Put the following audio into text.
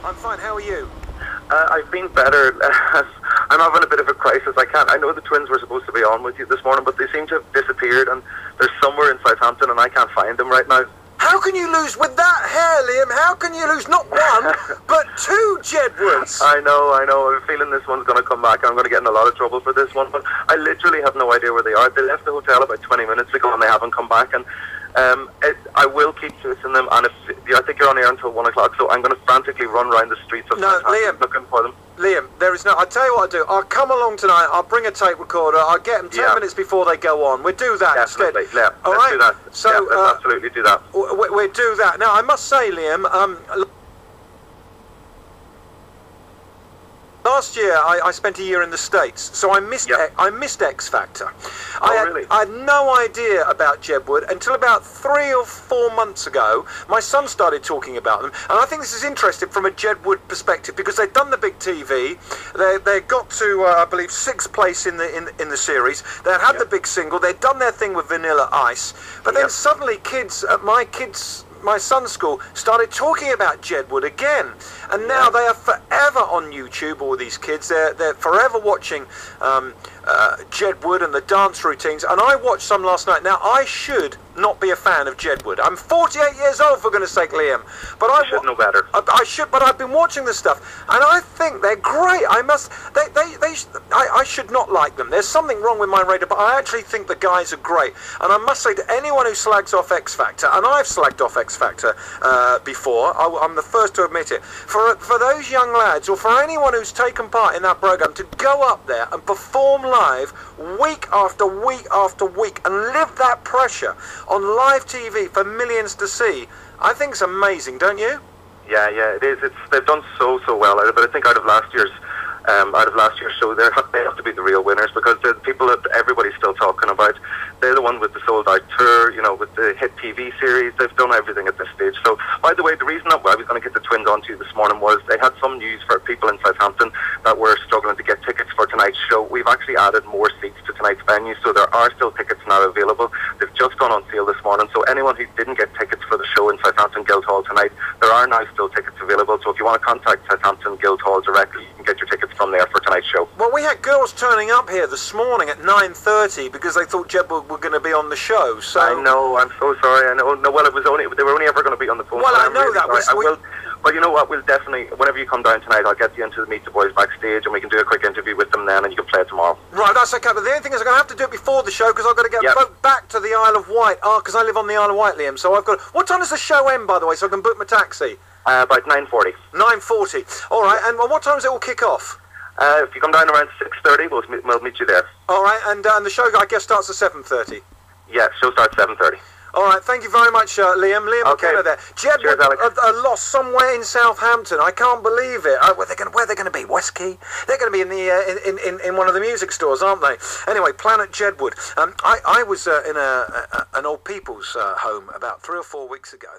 I'm fine, how are you? I've been better. I'm having a bit of a crisis. I know the twins were supposed to be on with you this morning, but they seem to have disappeared, and they're somewhere in Southampton, and I can't find them right now. How can you lose with that hair, Liam? How can you lose not one, but two Jedwards? I know. I have a feeling this one's going to come back. I'm going to get in a lot of trouble for this one, but I literally have no idea where they are. They left the hotel about 20 minutes ago, and they haven't come back, and I will keep chasing them, and I think you're on air until 1 o'clock, so I'm going to frantically run around the streets of Southampton looking for them. Liam, there is no... I'll tell you what I'll do. I'll come along tonight, I'll bring a tape recorder, I'll get them 10 minutes before they go on. We'll do that Definitely. instead. Yeah, let's do that. So, let's absolutely do that. We'll do that. Now, I must say, Liam... last year, I spent a year in the States, so I missed X Factor. Really? I had no idea about Jedward until about 3 or 4 months ago. My son started talking about them, and I think this is interesting from a Jedward perspective because they've done the big TV. They got to, I believe, 6th place in the series. They had the big single. They'd done their thing with Vanilla Ice, but then suddenly kids at my son's school started talking about Jedward again, and now they are forever on YouTube. All these kids, they're forever watching Jedward and the dance routines, and I watched some last night. Now, I should not be a fan of Jedward. I'm 48 years old, for goodness sake, Liam. But I should know better. I should, but I've been watching this stuff, and I think they're great. I should not like them. There's something wrong with my radar, but I actually think the guys are great. And I must say to anyone who slags off X Factor, and I've slagged off X Factor before, I'm the first to admit it, for those young lads, or for anyone who's taken part in that program, to go up there and perform live week after week after week and live that pressure on live TV for millions to see, I think it's amazing, don't you? Yeah, it is. They've done so well out of it. I think out of last year's show, they have to be the real winners, because they're the people that everybody's still talking about. They're the one with the sold out tour, with the hit TV series. They've done everything at this stage. So, by the way, the reason that I was going to get the twins onto you this morning was they had some news for people in Southampton that were struggling to get tickets for tonight's show. We've actually added more seats to tonight's venue, so there are still tickets now available. They've just gone on sale this morning, so anyone who didn't get tickets for the show in Southampton Guildhall tonight, there are now still tickets available. So if you want to contact Southampton Guildhall directly, you can get your tickets from there for tonight's show. Well, we had girls turning up here this morning at 9:30 because they thought Jedward were going to be on the show. So I know, I'm so sorry. I know. No, well, they were only ever going to be on the phone. Well, I know that. But you know what? We'll definitely, whenever you come down tonight, I'll get you into the Meet the Boys backstage, and we can do a quick interview with them then, and you can play it tomorrow. Right, that's okay. But the only thing is, I'm going to have to do it before the show because I've got to get boat back to the Isle of Wight. Because I live on the Isle of Wight, Liam. So I've got. What time does the show end, by the way, so I can book my taxi? About 9:40. 9:40. All right. And what time does it all kick off? If you come down around 6:30, we'll meet you there. All right. And the show, I guess, starts at 7:30. Yeah, show starts 7:30. All right, thank you very much, Liam. Liam Mckenna there. Jedward are lost somewhere in Southampton. I can't believe it. Where they're going to be? West Quay? They're going to be in the in one of the music stores, aren't they? Anyway, Planet Jedward. I was in an old people's home about 3 or 4 weeks ago.